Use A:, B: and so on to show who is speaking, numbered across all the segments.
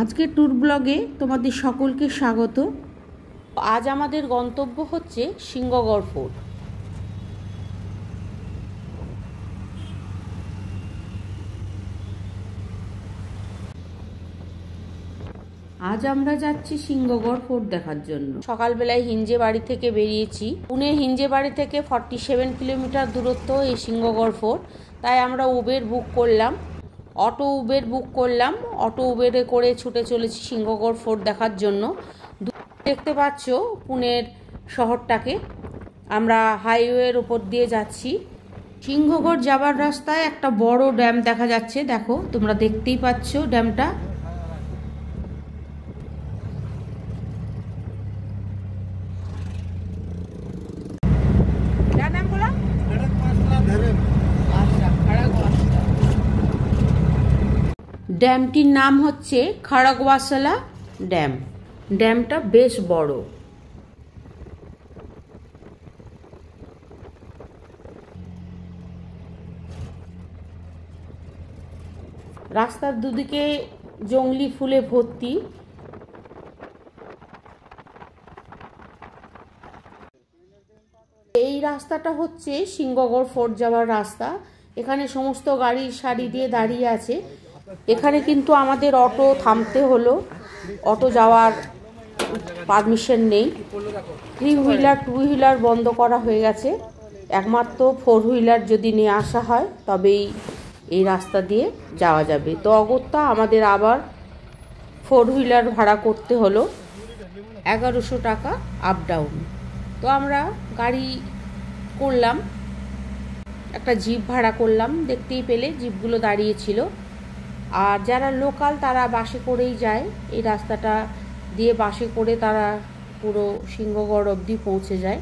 A: আজকের ট্যুর ব্লগে তোমাদের সকলকে স্বাগত। আজ আমাদের গন্তব্য হচ্ছে সিংহগড় ফোর্ট। আজ আমরা যাচ্ছি সিংহগড় ফোর্ট দেখার জন্য। সকালবেলায় হিঞ্জে বাড়ি থেকে বেরিয়েছি। পুনে হিঞ্জে বাড়ি থেকে 47 কিলোমিটার দূরত্ব এই সিংহগড় ফোর্ট। তাই আমরা উবের বুক করলাম, অটো উবেরে করে ছুটে চলেছি সিংহগড় ফোর্ট দেখার জন্য। দেখতে পাচ্ছ পুনের শহরটাকে। আমরা হাইওয়ের উপর দিয়ে যাচ্ছি। সিংহগড় যাবার রাস্তায় একটা বড় ড্যাম দেখা যাচ্ছে, দেখো তোমরা দেখতেই পাচ্ছ ড্যামটা। ড্যামটির নাম হচ্ছে খড়গওয়াসলা ড্যাম। ড্যামটা বেশ বড়। রাস্তার দুদিকে জংলি ফুলে ভর্তি। এই রাস্তাটা হচ্ছে সিংহগড় ফোর্ট যাওয়ার রাস্তা। এখানে সমস্ত গাড়ি সারি দিয়ে দাঁড়িয়ে আছে। এখানে কিন্তু আমাদের অটো থামতে হলো, অটো যাওয়ার পারমিশন নেই। 3 হুইলার 2 হুইলার বন্ধ করা হয়ে গেছে। একমাত্র 4 হুইলার যদি নিয়ে আসা হয় তবেই এই রাস্তা দিয়ে যাওয়া যাবে। তো অগত্যা আমাদের আবার 4 হুইলার ভাড়া করতে হলো, 1100 টাকা আপ ডাউন। তো আমরা গাড়ি করলাম, একটা জিপ ভাড়া করলাম। দেখতেই পেলে জিপগুলো দাঁড়িয়েছিল। আর যারা লোকাল তারা বাসে করেই যায়। এই রাস্তাটা দিয়ে বাসে করে তারা পুরো সিংহগড় অবধি পৌঁছে যায়।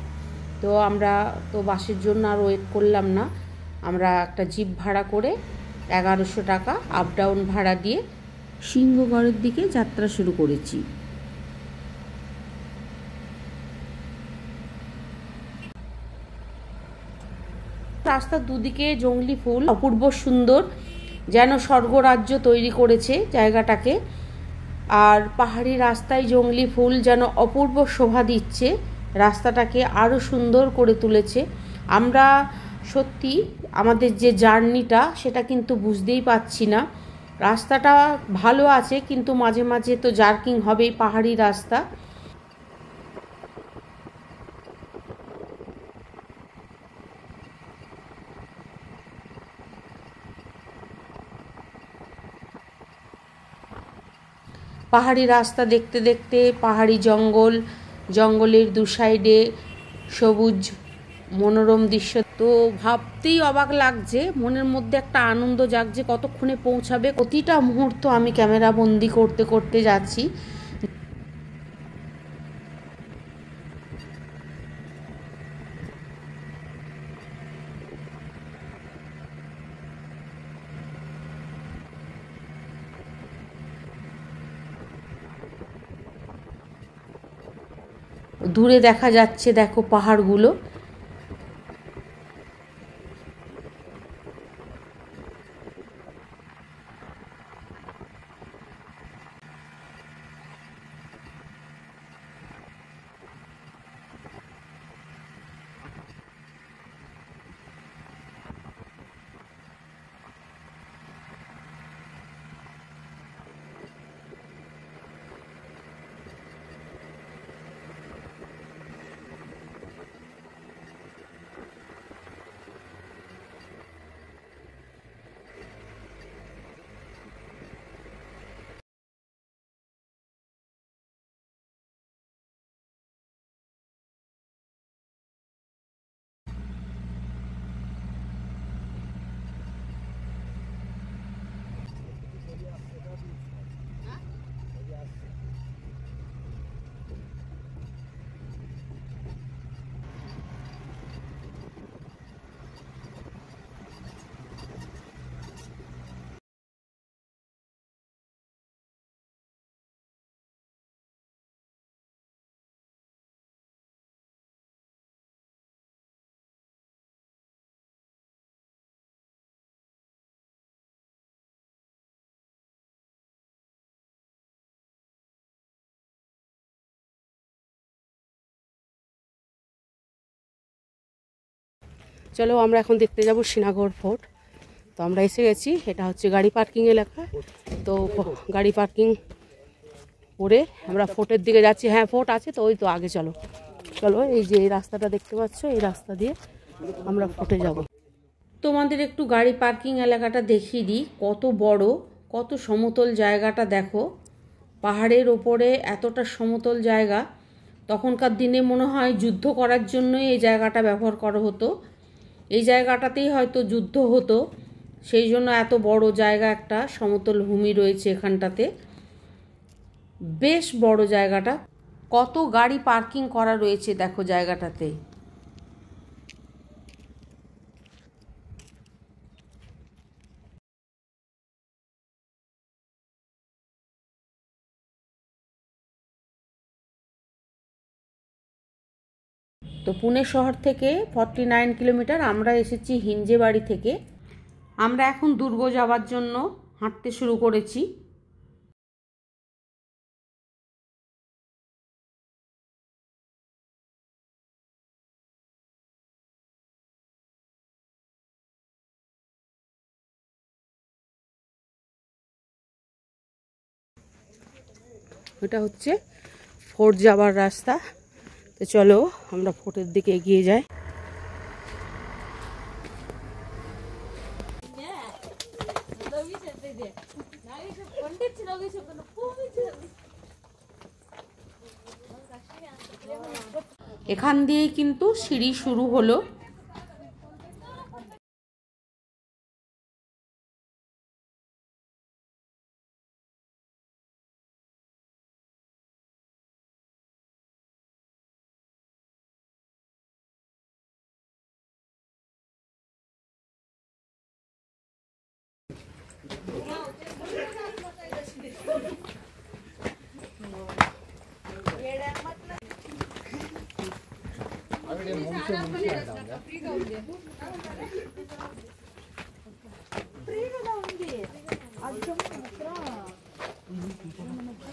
A: তো আমরা তো বাসের জন্য আর ওয়েট করলাম না। আমরা একটা জিপ ভাড়া করে 1100 টাকা আপ ডাউন ভাড়া দিয়ে সিংহগড়ের দিকে যাত্রা শুরু করেছি। রাস্তার দুদিকে জংলি ফুল, অপূর্ব সুন্দর, যেন স্বর্গরাজ্য তৈরি করেছে জায়গাটাকে। আর পাহাড়ি রাস্তায় জংলি ফুল যেন অপূর্ব শোভা দিচ্ছে, রাস্তাটাকে আরও সুন্দর করে তুলেছে। আমরা সত্যি আমাদের যে জার্নিটা সেটা কিন্তু বুঝতেই পারছি না। রাস্তাটা ভালো আছে কিন্তু মাঝে মাঝে তো জার্কিং হবেই, পাহাড়ি রাস্তা। পাহাড়ি রাস্তা দেখতে দেখতে পাহাড়ি জঙ্গলের দু সাইডে সবুজ মনোরম দৃশ্য। তো ভাবতেই অবাক লাগছে, মনের মধ্যে একটা আনন্দ জাগছে কতক্ষণে পৌঁছাবে। প্রতিটা মুহূর্ত আমি ক্যামেরা বন্দি করতে করতে যাচ্ছি। দূরে দেখা যাচ্ছে দেখো পাহাড়গুলো। চলো আমরা এখন দেখতে যাব শ্রীনগর ফোর্ট। তো আমরা এসে গেছি, এটা হচ্ছে গাড়ি পার্কিং এলাকা। তো গাড়ি পার্কিং করে আমরা ফোর্টের দিকে যাচ্ছি। হ্যাঁ ফোর্ট আছে তো, ওই তো আগে চলো চলো, এই যে এই রাস্তাটা দেখতে পাচ্ছ, এই রাস্তা দিয়ে আমরা ফোর্টে যাব। তোমাদের একটু গাড়ি পার্কিং এলাকাটা দেখিয়ে দিই, কত বড়, কত সমতল জায়গাটা দেখো। পাহাড়ের ওপরে এতটা সমতল জায়গা, তখনকার দিনে মনে হয় যুদ্ধ করার জন্যই এই জায়গাটা ব্যবহার করা হতো। এই জায়গাটাতেই হয়তো যুদ্ধ হতো, সেই জন্য এত বড় জায়গা, একটা সমতল ভূমি রয়েছে এখানটাতে। বেশ বড় জায়গাটা, কত গাড়ি পার্কিং করা রয়েছে দেখো জায়গাটাতে। তো পুনে শহর থেকে 49 কিলোমিটার, আমরা এসেছি হিঞ্জেবাড়ি থেকে। আমরা এখন দুর্গ যাওয়ার জন্য হাঁটতে শুরু করেছি। এটা হচ্ছে ফোর্ট যাওয়ার রাস্তা। তো চলো আমরা ফোর্টের দিকে এগিয়ে যাই। এখান দিয়েই কিন্তু সিঁড়ি শুরু হলো।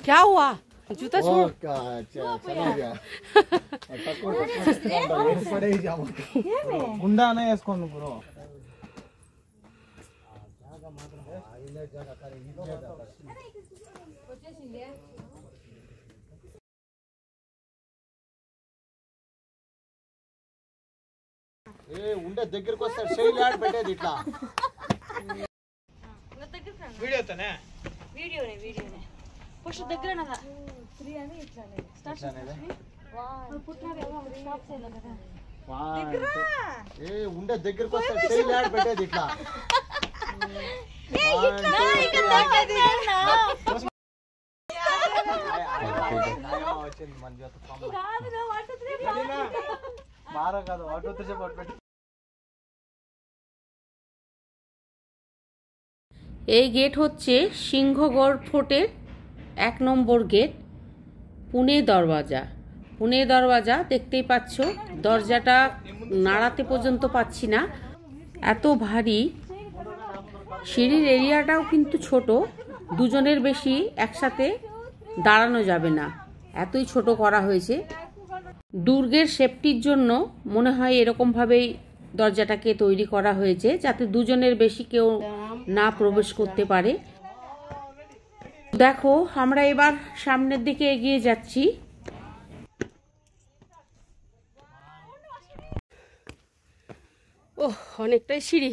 A: क्या हुआ? जूता छोड़
B: గుండా అనే వేసుకోండి బ్రో. ఉండే దగ్గరికి వస్తాడు, శైలి ఆడ పెట్టేది ఇట్లా. వీడియోతోనే వీడియోనే పుష్ దగ్గర ఫ్రీ అని ఇట్లానే స్టార్ట్ చేయండి. ఉండే దగ్గరికి వస్తాడు, శైలి ఆడ పెట్టేది ఇట్లా. మారా కాదు అటు చెప్పు.
A: এই গেট হচ্ছে সিংহগড় ফোর্টের 1 নম্বর গেট, পুনে দরওয়াজা। পুনে দরওয়াজা দেখতেই পাচ্ছ, দরজাটা নাড়াতে পর্যন্ত পাচ্ছি না, এত ভারী। সিঁড়ির এরিয়াটাও কিন্তু ছোট, দুজনের বেশি একসাথে দাঁড়ানো যাবে না, এতই ছোট করা হয়েছে। দুর্গের সেফটির জন্য মনে হয় এরকমভাবেই দরজাটাকে তৈরি করা হয়েছে, যাতে দুজনের বেশি কেউ না প্রবেশ করতে পারে। দেখো আমরা এবার সামনের দিকে এগিয়ে যাচ্ছি। ওহ, অনেকটাই সিঁড়ি,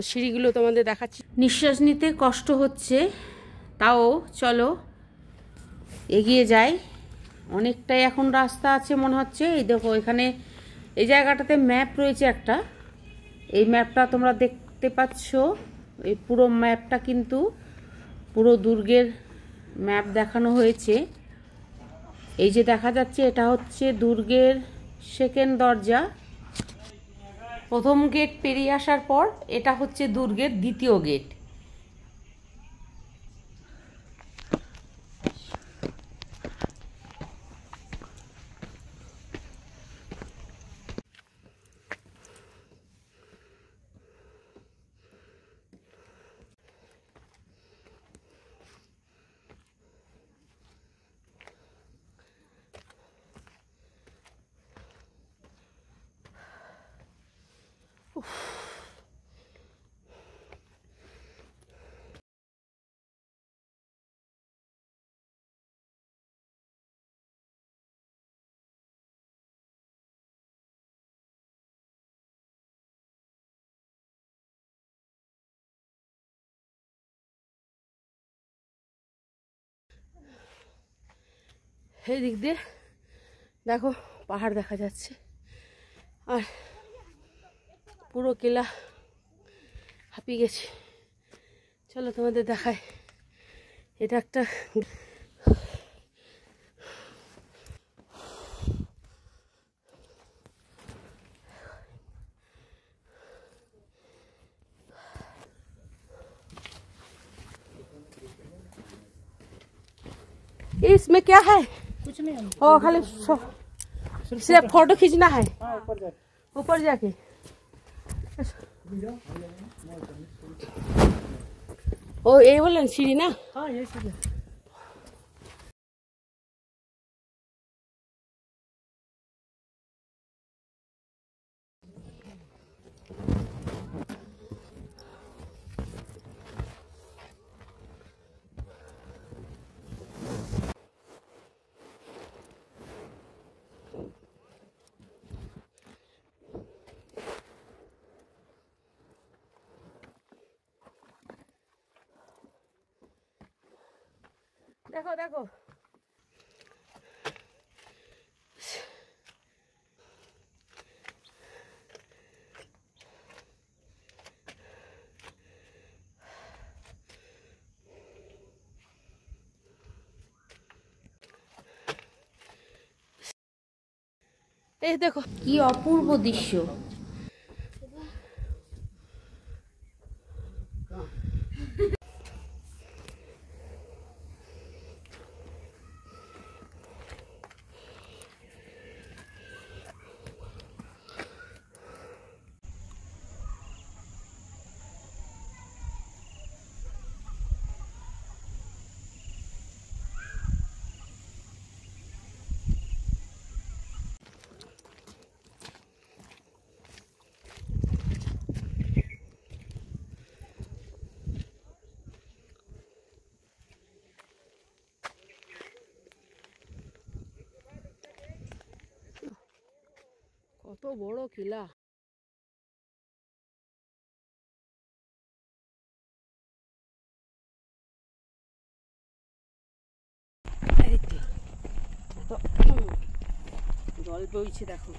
A: সিঁড়িগুলো তোমাদের দেখাচ্ছি। নিঃশ্বাস নিতে কষ্ট হচ্ছে, তাও চলো এগিয়ে যাই। অনেকটাই এখন রাস্তা আছে মনে হচ্ছে। এই দেখো এখানে এই জায়গাটাতে ম্যাপ রয়েছে একটা, এই ম্যাপটা তোমরা দেখতে পাচ্ছ। এই পুরো ম্যাপটা কিন্তু পুরো দুর্গের ম্যাপ দেখানো হয়েছে। এই যে দেখা যাচ্ছে, এটা হচ্ছে দুর্গের সেকেন্ড দরজা। প্রথম গেট পেরিয়ে আসার পর এটা হচ্ছে দুর্গের দ্বিতীয় গেট। এই দিক দিয়ে দেখো পাহাড় দেখা যাচ্ছে, আর পুরো কিলা হাঁপিয়ে গেছে। চলো তোমাদের দেখায়, এটা একটা इसमें क्या है?
C: कुछ नहीं है।
A: ओ खाली सिर्फ फोटो खींचना है ऊपर जाके। ओ ये बोला सीढ़ी ना?
C: हाँ ये सीधे।
A: देखो देखो এই দেখো কি অপূর্ব দৃশ্য। কত বড় কিলা। জল বইছে দেখো।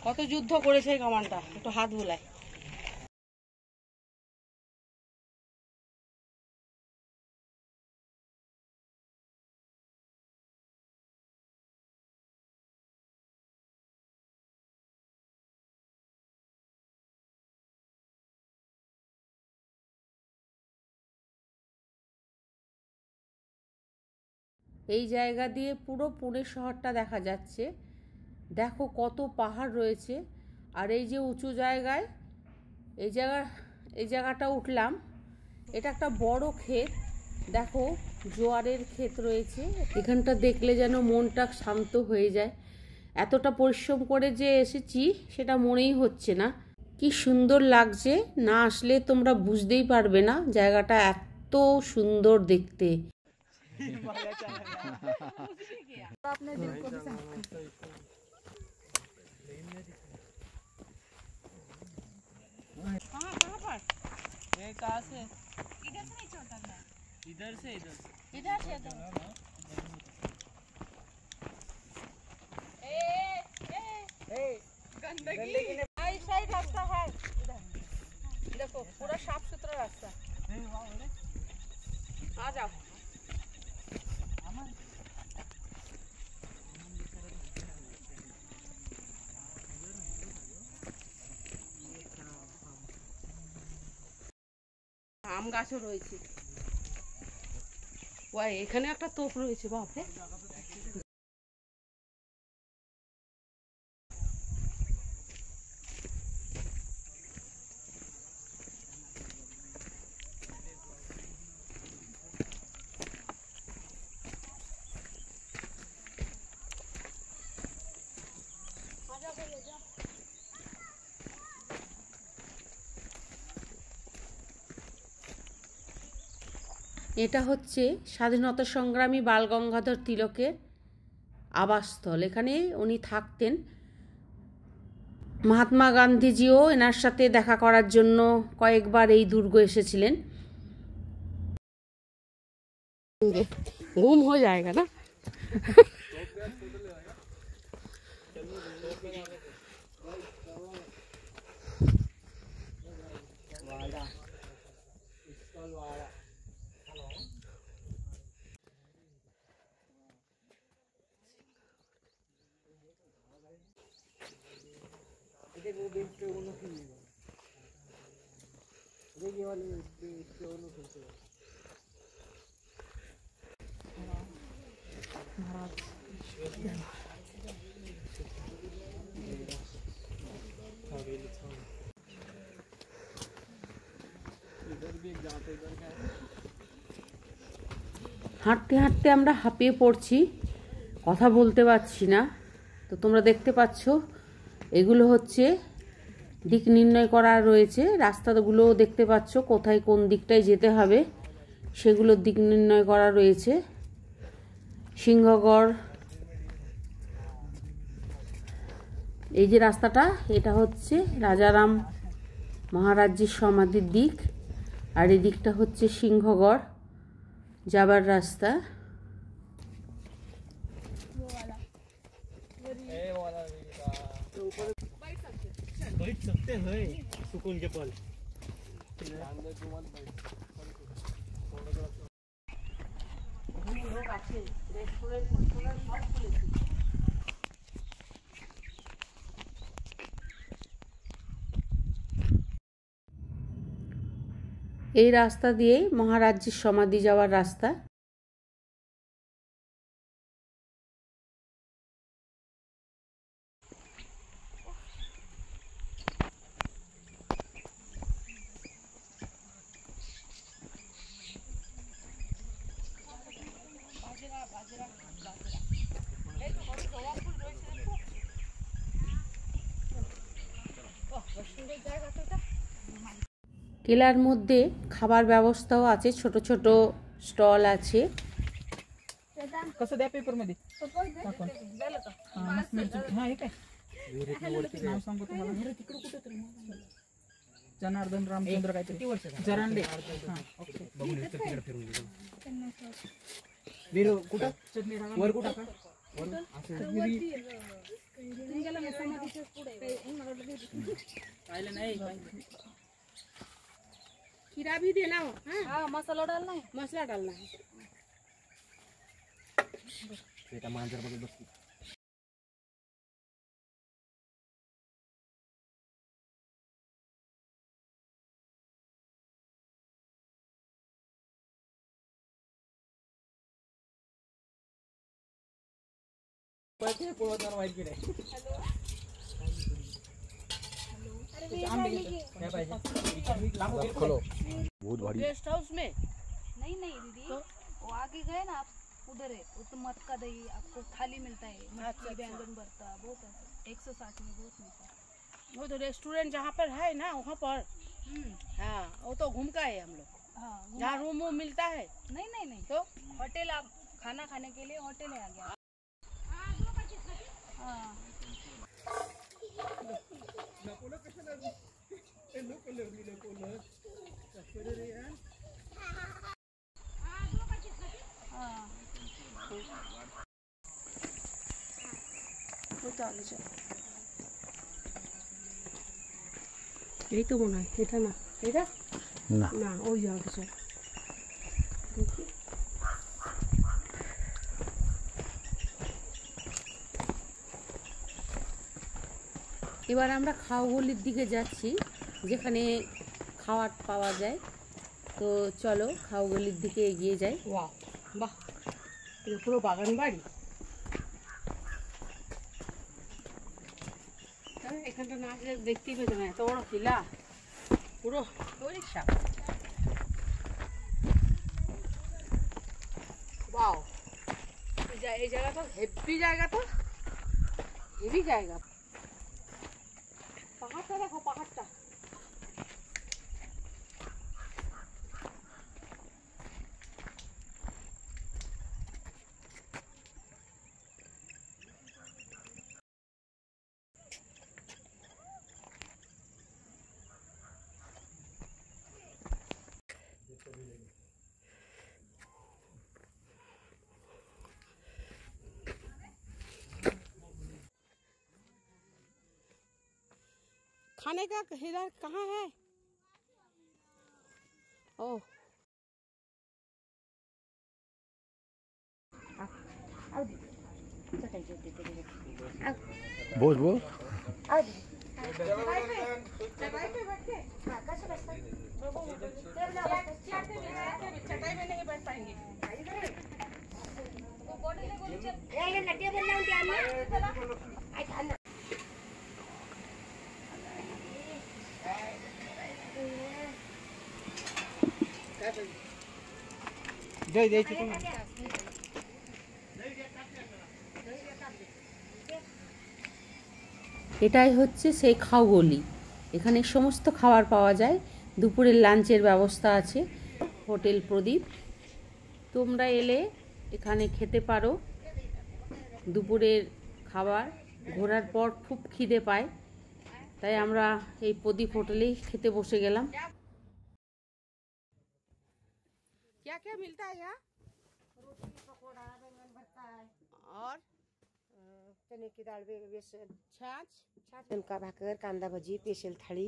A: কত যুদ্ধ করেছে এই কামানটা, একটু হাত বুলায়। এই জায়গা দিয়ে পুরো পুনে শহরটা দেখা যাচ্ছে। দেখো কত পাহাড় রয়েছে, আর এই যে উঁচু জায়গায় এই জায়গাটা উঠলাম, এটা একটা বড় ক্ষেত। দেখো জোয়ারের ক্ষেত রয়েছে। এখানটা দেখলে যেন মনটা শান্ত হয়ে যায়। এতটা পরিশ্রম করে যে এসেছি সেটা মনেই হচ্ছে না। কি সুন্দর লাগছে, না আসলে তোমরা বুঝতেই পারবে না জায়গাটা এত সুন্দর দেখতে।
B: इधर से गंदगी साइड रास्ता है। देखो पूरा साफ सुथरा रास्ता। आ जाओ।
A: আম গাছও রয়েছে। ওয়াই এখানে একটা তোপ রয়েছে বাপরে। এটা হচ্ছে স্বাধীনতা সংগ্রামী বালগঙ্গাধর তিলকের আবাসস্থল। এখানে উনি থাকতেন। মহাত্মা গান্ধীজিও এনার সাথে দেখা করার জন্য কয়েকবার এই দুর্গ এসেছিলেন। ঘুম হয়ে যায়গা না। হাঁটতে হাঁটতে আমরা হাঁপিয়ে পড়ছি, কথা বলতে পারছি না। তো তোমরা দেখতে পাচ্ছ এগুলো হচ্ছে দিক নির্ণয় করা রয়েছে। রাস্তাগুলো দেখতে পাচ্ছ কোথায় কোন দিকটায় যেতে হবে সেগুলোর দিক নির্ণয় করা রয়েছে। সিংহগড়, এই যে রাস্তাটা, এটা হচ্ছে রাজারাম মহারাজজির সমাধির দিক, আর এই দিকটা হচ্ছে সিংহগড় যাবার রাস্তা।
B: बैठ सकते हैं सुकून के पल।
A: এই রাস্তা দিয়ে মহারাজজির সমাধি যাওয়ার রাস্তা। টিলার মধ্যে খাবার ব্যবস্থাও আছে, ছোট ছোট স্টল আছে।
B: कसं द्या पेपर मध्ये टाकून हां हे काय नाव सांगतो तुम्हाला तिकडे कुठे तरी जनार्दन रामचंद्र काहीतरी जरांडे हां ओके बघून तिकडे फिरून वीरो कुठे चटणी वर कुठे का वर असं गेला मी समाधीच्या पुढे पाहिलं नाही
A: खीरा भी देना हो।
B: हां मसाला डालना है,
A: मसाला डालना है।
B: बेटा मांजर बघ बस पळते पोळावर वाईट गेले।
A: खोलो बहुत भारी गेस्ट हाउस में नहीं दीदी
C: वो आगे गए ना आप, उधर है वो तो मत का दही, आपको थाली मिलता है, मटकी बैंगन भरता, बहुत ऐसा 160 में बहुत मिलता है।
A: वो तो रेस्टोरेंट जहाँ पर है ना वहाँ पर, हाँ वो तो घूम का है हम लोग,
C: हाँ
A: जहाँ रूम वूम मिलता है।
C: नहीं नहीं नहीं,
A: तो
C: होटल, आप खाना खाने के लिए होटल है आगे। हाँ हाँ
A: वो तो आगे चल, यही तो মনে হয় এটা না, এটা
D: না
A: না ওই আগে চল দেখি। এবার আমরা খাওয়াগলির দিকে যাচ্ছি, যেখানে খাবার পাওয়া যায়। তো চলো খাওয়াগলির দিকে এগিয়ে যাই। বাহ বাহ, এটা পুরো বাগান বাড়ি। এখানটা না আসলে দেখতেই পেতো না, এত বড় কিলা, পুরো তৈরি সাপ। বাও, এই জায়গাটা হেভি জায়গা, তো হেভি জায়গা। পাহাড়টা দেখো, পাহাড়টা खाने का इधर कहाँ है? ओह
D: बोल बोल
A: चटाई में नहीं बैठ पाएंगे।
B: जय जय चिकन
A: এটাই হচ্ছে সেই খাওগলি, এখানে সমস্ত খাবার পাওয়া যায়। দুপুরের লাঞ্চের ব্যবস্থা আছে, হোটেল প্রদীপ। তোমরা এলে এখানে খেতে পারো দুপুরের খাবার। ঘোরার পর খুব খিদে পায়, তাই আমরা এই প্রদীপ হোটেলেই খেতে বসে গেলাম। क्या क्या मिलता है यहाँ?
E: रोटी, पकौड़ा, बैंगन भरता है
A: और
E: चने की दाल, बेसन,
A: छाछ।
E: छाछ, उनका भाकर, कांदा भजी, स्पेशल थाली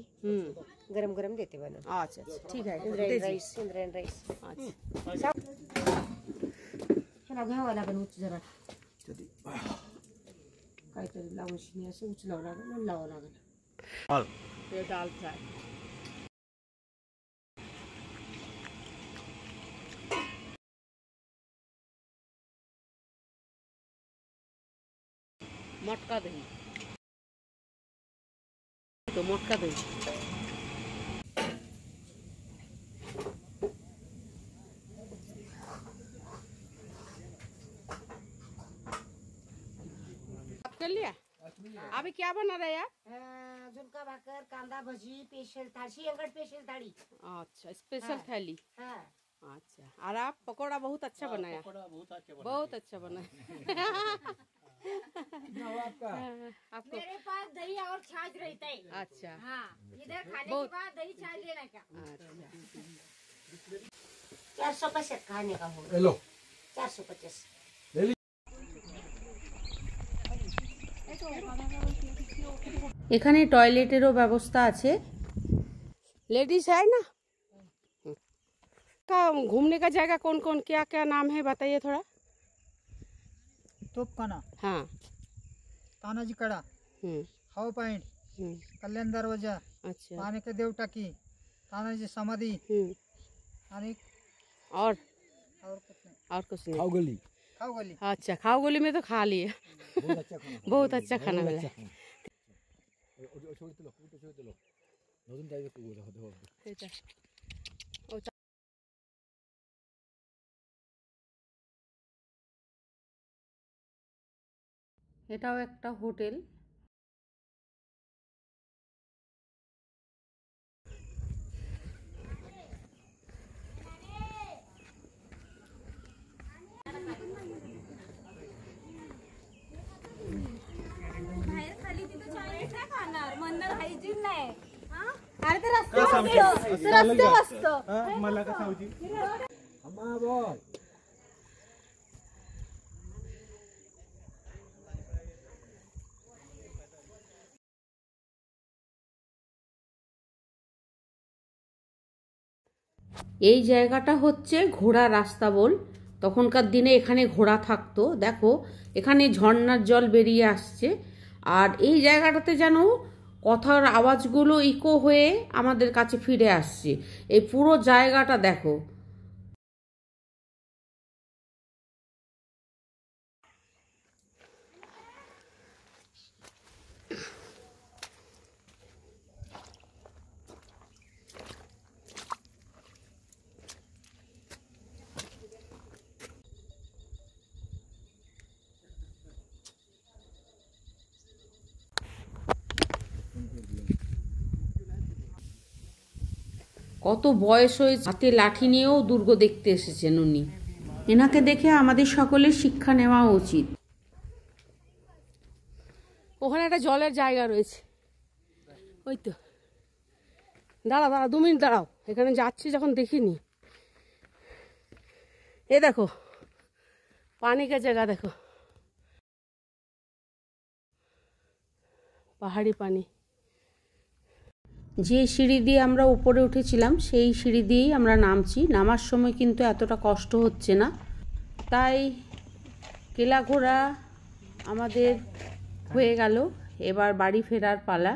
E: गरम गरम देते बनो।
A: अच्छा अच्छा, ठीक है।
E: इंद्रायणी राईस, इंद्रायणी राईस
A: अच्छा,
E: ह्याला घ्यावं लागेल उच जरा, काहीतरी लावून शिनी असं उचलावं लागेल आणि लावावं लागेल।
A: ये दाल फ्राई। मटका दही, तो मटका दही। कर लिया। अभी क्या बना रहे हैं?
E: झुणका भाकर, कांदा भजी, स्पेशल थाली, सिंहगढ़ स्पेशल थाली।
A: अच्छा, स्पेशल थाली।
E: हाँ
A: अच्छा, और आप पकोड़ा बहुत अच्छा बनाया, बहुत अच्छा बनाया। आपको
E: मेरे पास दही और छाछ रहता है।
A: अच्छा,
E: हाँ, इधर खाने
A: बहुत-
E: के बाद दही छाछ लेना क्या?
A: अच्छा।
E: 450 खाने का होगा,
D: हेलो
E: 450।
A: এখানে টয়লেটেরও ব্যবস্থা আছে। लेडीज है ना? का घूमने का जगह कौन कौन, क्या क्या नाम है बताइए थोड़ा।
B: तोपखाना,
A: हाँ।
B: तानाजी कडा, हाव पॉइंट, कल्याण दरवाजा,
A: अच्छा।
B: पानी के देव टाकी, तानाजी समाधि आणि
A: और
B: कुछ नहीं।
A: और कुछ नहीं।
D: खाओ गली
B: खाओ गली।
A: अच्छा, खाओ गोली में तो खा लिए। बहुत अच्छा खाना मिला।
D: নতুন টাইপের
A: এটাও একটা হোটেল। এই জায়গাটা হচ্ছে ঘোড়া রাস্তা বল। তখনকার দিনে এখানে ঘোড়া থাকতো। দেখো এখানে ঝর্ণার জল বেরিয়ে আসছে। আর এই জায়গাটাতে যেন কথার আওয়াজগুলো ইকো হয়ে আমাদের কাছে ফিরে আসছে। এই পুরো জায়গাটা দেখো। কত বয়স হয়েছে, হাতে লাঠি নিয়েও দুর্গ দেখতে এসেছেন উনি। এনাকে দেখে আমাদের সকলের শিক্ষা নেওয়া উচিত।
F: ওখানে একটা জলের জায়গা রয়েছে, ওই তো। দাঁড়াও 2 মিনিট দাঁড়াও, এখানে যাচ্ছি যখন দেখিনি। এ দেখো পানি কা জায়গা, দেখো পাহাড়ি পানি।
A: যে সিঁড়ি দিয়ে আমরা উপরে উঠেছিলাম সেই সিঁড়ি দিয়েই আমরা নামছি। নামার সময় কিন্তু এতটা কষ্ট হচ্ছে না। তাই কেলা ঘোরা আমাদের হয়ে গেল, এবার বাড়ি ফেরার পালা।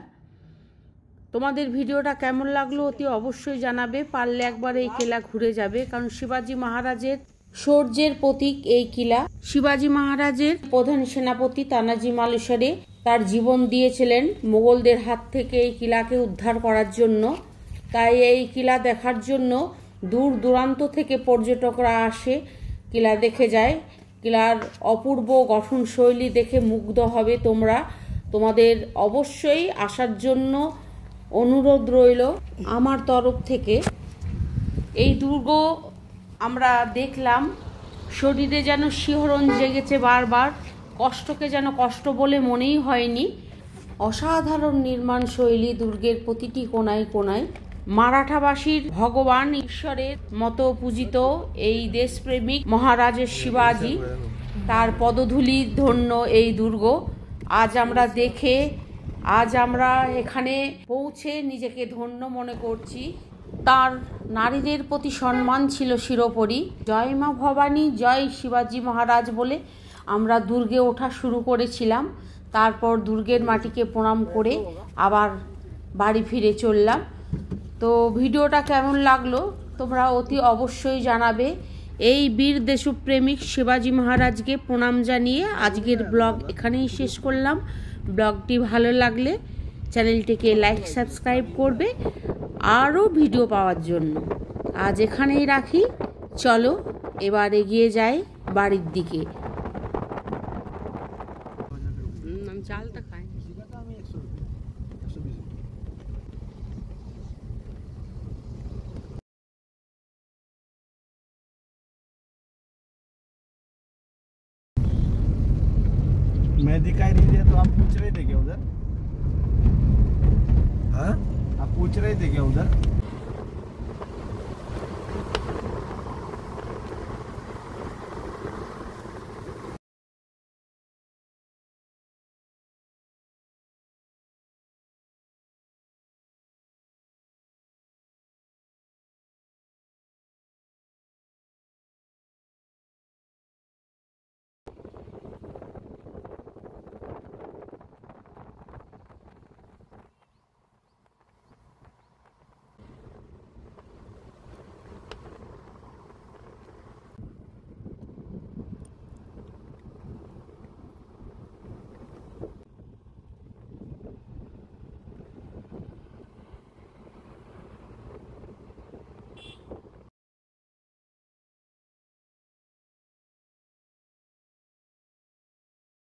A: তোমাদের ভিডিওটা কেমন লাগলো অতি অবশ্যই জানাবে। পারলে একবার এই কিলা ঘুরে যাবে, কারণ শিবাজি মহারাজের শৌর্যের প্রতীক এই কিলা। শিবাজি মহারাজের প্রধান সেনাপতি তানাজি মালুসরে তার জীবন দিয়েছিলেন মোগলদের হাত থেকে এই কিলাকে উদ্ধার করার জন্য। তাই এই কিলা দেখার জন্য দূর দূরান্ত থেকে পর্যটকরা আসে, কিলা দেখে যায়। কিলার অপূর্ব গঠনশৈলী দেখে মুগ্ধ হবে তোমরা। তোমাদের অবশ্যই আসার জন্য অনুরোধ রইল আমার তরফ থেকে। এই দুর্গ আমরা দেখলাম, শরীরে যেন শিহরণ জেগেছে বারবার। কষ্টকে যেন কষ্ট বলে মনেই হয়নি। অসাধারণ নির্মাণ শৈলী দুর্গের প্রতিটি কোণায় কোণায়। মারাঠাবাসীর ভগবান ঈশ্বরের মতো পূজিত এই দেশপ্রেমিক মহারাজের শিবাজি, তার পদধূলি ধন্য এই দুর্গ। আজ আমরা এখানে পৌঁছে নিজেকে ধন্য মনে করছি। তার নারীদের প্রতি সম্মান ছিল শিরোপরি। জয় মা ভবানী, জয় শিবাজি মহারাজ বলে আমরা দুর্গে ওঠা শুরু করেছিলাম। তারপর দুর্গের মাটিকে প্রণাম করে আবার বাড়ি ফিরে চললাম। তো ভিডিওটা কেমন লাগলো তোমরা অতি অবশ্যই জানাবে। এই বীর দেশপ্রেমিক শিবাজি মহারাজকে প্রণাম জানিয়ে আজকের ব্লগ এখানেই শেষ করলাম। ব্লগটি ভালো লাগলে চ্যানেলটিকে লাইক সাবস্ক্রাইব করবে আরও ভিডিও পাওয়ার জন্য। আজ এখানেই রাখি, চলো এবার এগিয়ে যাই বাড়ির দিকে।
F: আমি চালটা খাই।
D: मैं दिखाई नहीं दिया तो आप पूछ रहे थे क्या उधर? हाँ, आप पूछ रहे थे क्या उधर?